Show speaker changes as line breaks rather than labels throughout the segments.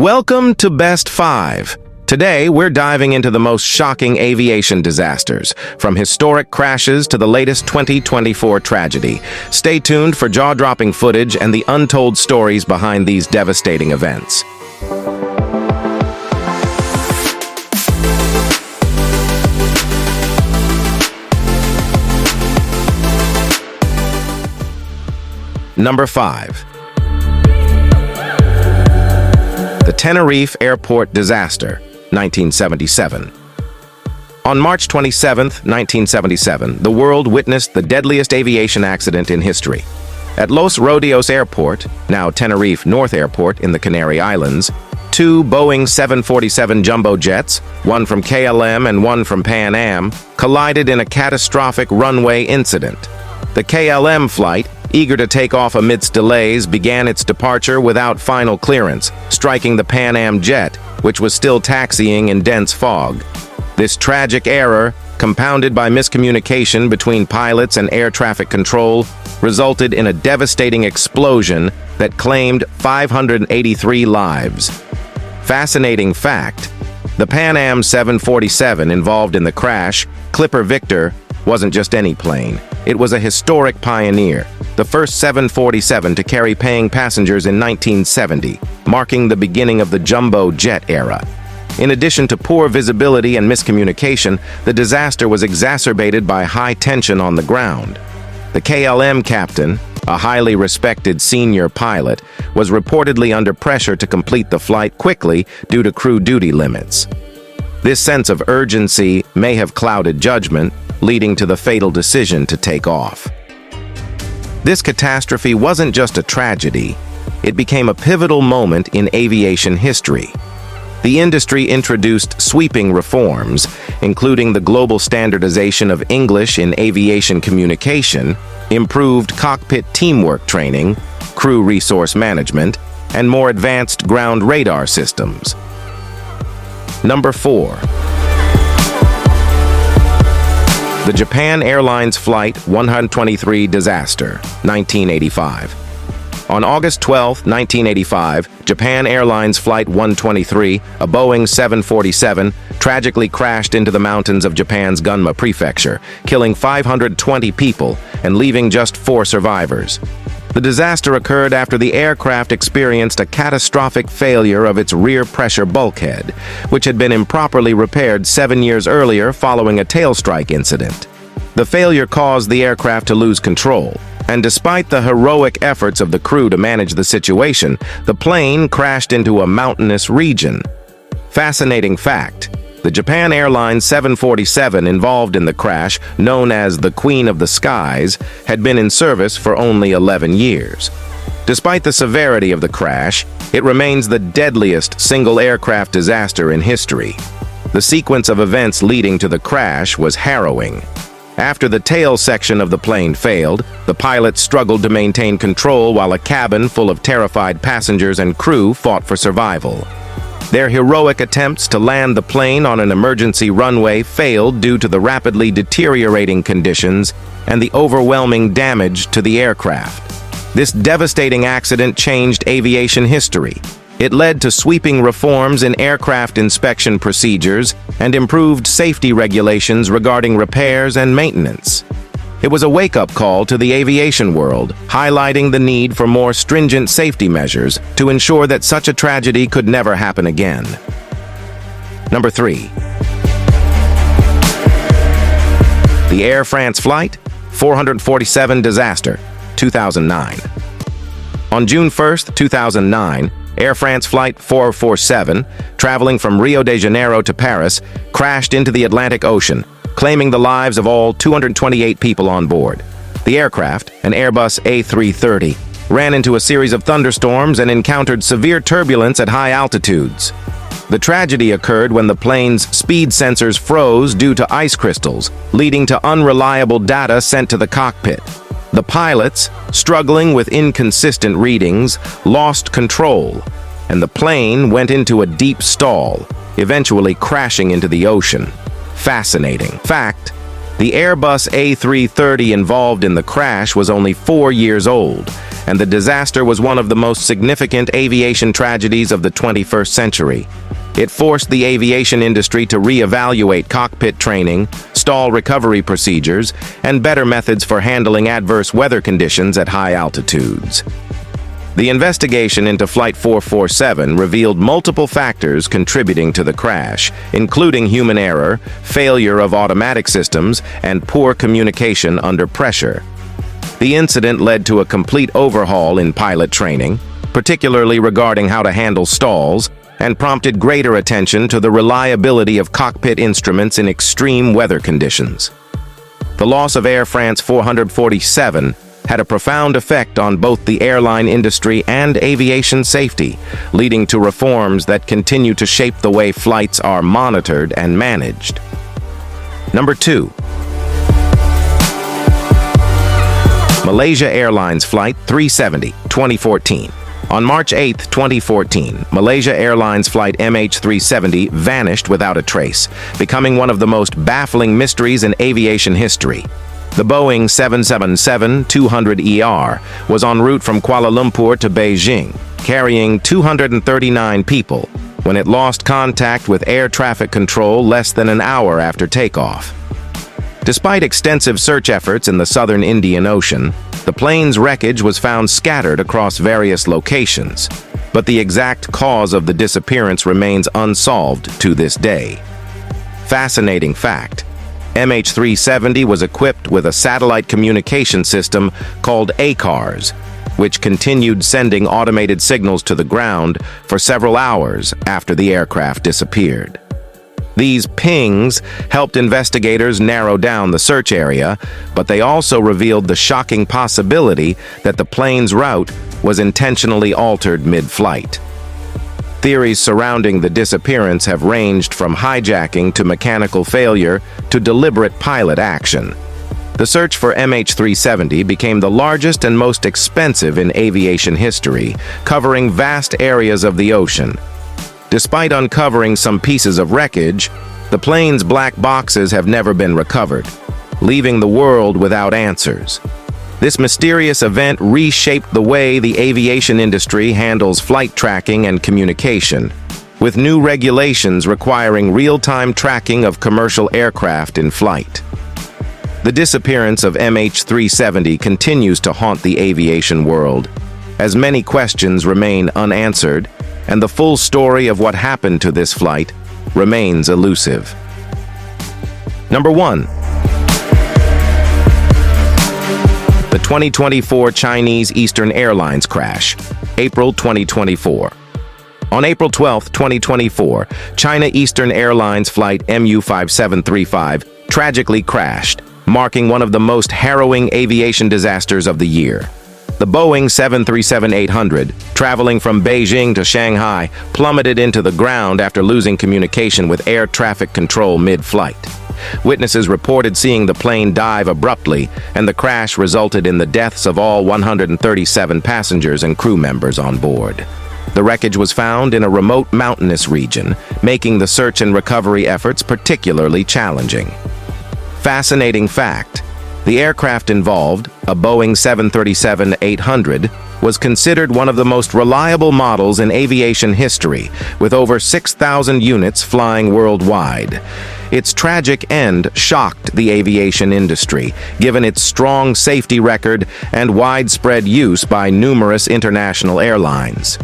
Welcome to Best 5. Today, we're diving into the most shocking aviation disasters, from historic crashes to the latest 2024 tragedy. Stay tuned for jaw-dropping footage and the untold stories behind these devastating events. Number 5. The Tenerife Airport Disaster, 1977. On March 27, 1977, the world witnessed the deadliest aviation accident in history. At Los Rodeos Airport, now Tenerife North Airport in the Canary Islands, two Boeing 747 jumbo jets, one from KLM and one from Pan Am, collided in a catastrophic runway incident. The KLM flight, eager to take off amidst delays, began its departure without final clearance, striking the Pan Am jet, which was still taxiing in dense fog. This tragic error, compounded by miscommunication between pilots and air traffic control, resulted in a devastating explosion that claimed 583 lives. Fascinating fact: the Pan Am 747 involved in the crash, Clipper Victor, wasn't just any plane. It was a historic pioneer, the first 747 to carry paying passengers in 1970, marking the beginning of the jumbo jet era. In addition to poor visibility and miscommunication, the disaster was exacerbated by high tension on the ground. The KLM captain, a highly respected senior pilot, was reportedly under pressure to complete the flight quickly due to crew duty limits. This sense of urgency may have clouded judgment, leading to the fatal decision to take off. This catastrophe wasn't just a tragedy, it became a pivotal moment in aviation history. The industry introduced sweeping reforms, including the global standardization of English in aviation communication, improved cockpit teamwork training, crew resource management, and more advanced ground radar systems. Number 4. The Japan Airlines Flight 123 disaster, 1985. On August 12, 1985, Japan Airlines Flight 123, a Boeing 747, tragically crashed into the mountains of Japan's Gunma Prefecture, killing 520 people and leaving just 4 survivors. The disaster occurred after the aircraft experienced a catastrophic failure of its rear pressure bulkhead, which had been improperly repaired 7 years earlier following a tail strike incident. The failure caused the aircraft to lose control, and despite the heroic efforts of the crew to manage the situation, the plane crashed into a mountainous region. Fascinating fact: the Japan Airlines 747 involved in the crash, known as the Queen of the Skies, had been in service for only 11 years. Despite the severity of the crash, it remains the deadliest single aircraft disaster in history. The sequence of events leading to the crash was harrowing. After the tail section of the plane failed, the pilots struggled to maintain control while a cabin full of terrified passengers and crew fought for survival. Their heroic attempts to land the plane on an emergency runway failed due to the rapidly deteriorating conditions and the overwhelming damage to the aircraft. This devastating accident changed aviation history. It led to sweeping reforms in aircraft inspection procedures and improved safety regulations regarding repairs and maintenance. It was a wake-up call to the aviation world, highlighting the need for more stringent safety measures to ensure that such a tragedy could never happen again. Number 3. The Air France Flight 447 disaster, 2009. On June 1, 2009, Air France Flight 447, traveling from Rio de Janeiro to Paris, crashed into the Atlantic Ocean, claiming the lives of all 228 people on board. The aircraft, an Airbus A330, ran into a series of thunderstorms and encountered severe turbulence at high altitudes. The tragedy occurred when the plane's speed sensors froze due to ice crystals, leading to unreliable data sent to the cockpit. The pilots, struggling with inconsistent readings, lost control, and the plane went into a deep stall, eventually crashing into the ocean. Fascinating fact: the Airbus A330 involved in the crash was only 4 years old, and the disaster was one of the most significant aviation tragedies of the 21st century. It forced the aviation industry to reevaluate cockpit training, stall recovery procedures, and better methods for handling adverse weather conditions at high altitudes. The investigation into Flight 447 revealed multiple factors contributing to the crash, including human error, failure of automatic systems, and poor communication under pressure. The incident led to a complete overhaul in pilot training, particularly regarding how to handle stalls, and prompted greater attention to the reliability of cockpit instruments in extreme weather conditions. The loss of Air France 447 had a profound effect on both the airline industry and aviation safety, leading to reforms that continue to shape the way flights are monitored and managed. Number 2. Malaysia Airlines Flight 370, 2014. On March 8, 2014, Malaysia Airlines Flight MH370 vanished without a trace, becoming one of the most baffling mysteries in aviation history. The Boeing 777-200ER was en route from Kuala Lumpur to Beijing, carrying 239 people, when it lost contact with air traffic control less than an hour after takeoff. Despite extensive search efforts in the southern Indian Ocean, the plane's wreckage was found scattered across various locations, but the exact cause of the disappearance remains unsolved to this day. Fascinating fact: MH370 was equipped with a satellite communication system called ACARS, which continued sending automated signals to the ground for several hours after the aircraft disappeared. These pings helped investigators narrow down the search area, but they also revealed the shocking possibility that the plane's route was intentionally altered mid-flight. Theories surrounding the disappearance have ranged from hijacking to mechanical failure to deliberate pilot action. The search for MH370 became the largest and most expensive in aviation history, covering vast areas of the ocean. Despite uncovering some pieces of wreckage, the plane's black boxes have never been recovered, leaving the world without answers. This mysterious event reshaped the way the aviation industry handles flight tracking and communication, with new regulations requiring real-time tracking of commercial aircraft in flight. The disappearance of MH370 continues to haunt the aviation world, as many questions remain unanswered, and the full story of what happened to this flight remains elusive. Number 1. The 2024 Chinese Eastern Airlines crash, April 2024. On April 12, 2024, China Eastern Airlines Flight MU5735 tragically crashed, marking one of the most harrowing aviation disasters of the year. The Boeing 737-800, traveling from Beijing to Shanghai, plummeted into the ground after losing communication with air traffic control mid-flight. Witnesses reported seeing the plane dive abruptly, and the crash resulted in the deaths of all 137 passengers and crew members on board. The wreckage was found in a remote mountainous region, making the search and recovery efforts particularly challenging. Fascinating fact: the aircraft involved, a Boeing 737-800, was considered one of the most reliable models in aviation history, with over 6,000 units flying worldwide. Its tragic end shocked the aviation industry, given its strong safety record and widespread use by numerous international airlines.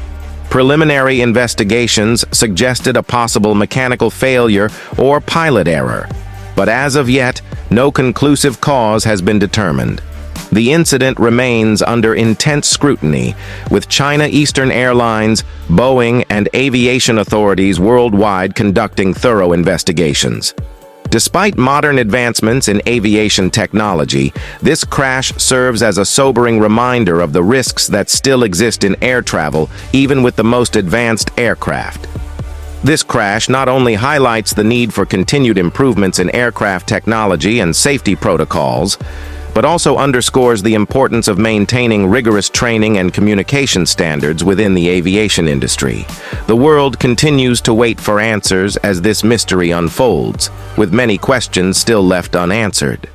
Preliminary investigations suggested a possible mechanical failure or pilot error, but as of yet, no conclusive cause has been determined. The incident remains under intense scrutiny, with China Eastern Airlines, Boeing, and aviation authorities worldwide conducting thorough investigations. Despite modern advancements in aviation technology, this crash serves as a sobering reminder of the risks that still exist in air travel, even with the most advanced aircraft. This crash not only highlights the need for continued improvements in aircraft technology and safety protocols, but also underscores the importance of maintaining rigorous training and communication standards within the aviation industry. The world continues to wait for answers as this mystery unfolds, with many questions still left unanswered.